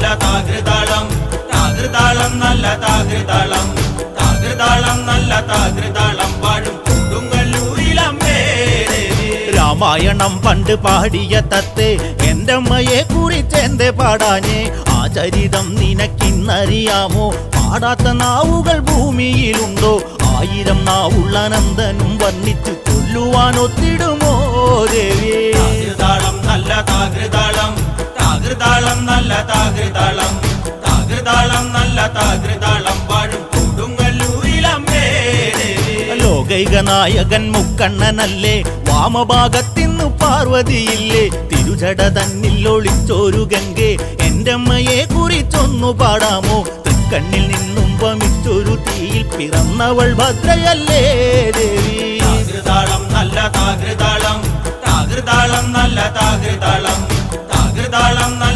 നല്ല താകൃതാളം താകൃതാളം നല്ല താകൃതാളം താകൃതാളം നല്ല താകൃതാളം പാടും കൊടുങ്ങല്ലൂരിലമ്മേ ദേവി. രാമായണം പണ്ട് പാടിയ തത്തേ എന്റമ്മയെ കുറിച്ച് എന്തേ പാടാനേ? ആ ചരിതം നിനക്കിന്നറിയാമോ? പാടാത്ത നാവുകൾ ഭൂമിയിലുണ്ടോ? 1000 നാവുള്ള നന്ദനും വർണ്ണിച്ചു ചൊല്ലുവാനൊത്തിടുമോ ദേവി? താകൃതാളം നല്ല താകൃതാളം താകൃതാളം നല്ല താകൃതാളം താകൃതാളം നല്ല താകൃതാളം പാടും കൊടുങ്ങല്ലൂരിലമ്മേ ദേവി. ലോകൈക നായകൻ മുക്കണ്ണനല്ലേ? വാമഭാഗത്തിന്നു പാർവതിയില്ലേ? തിരുജട തന്നിൽ ഒളിച്ചോരു ഗംഗേ എന്റമ്മയെ കുറിച്ചൊന്നു പാടാമോ? തൃക്കണ്ണിൽ നിന്നും വമിച്ചൊരു തീയിൽ പിറന്നവൾ ഭദ്രയല്ലേ ദേവി? താകൃതാളം നല്ല താകൃതാളം താകൃതാളം നല്ല താകൃതാളം താകൃതാളം നല്ല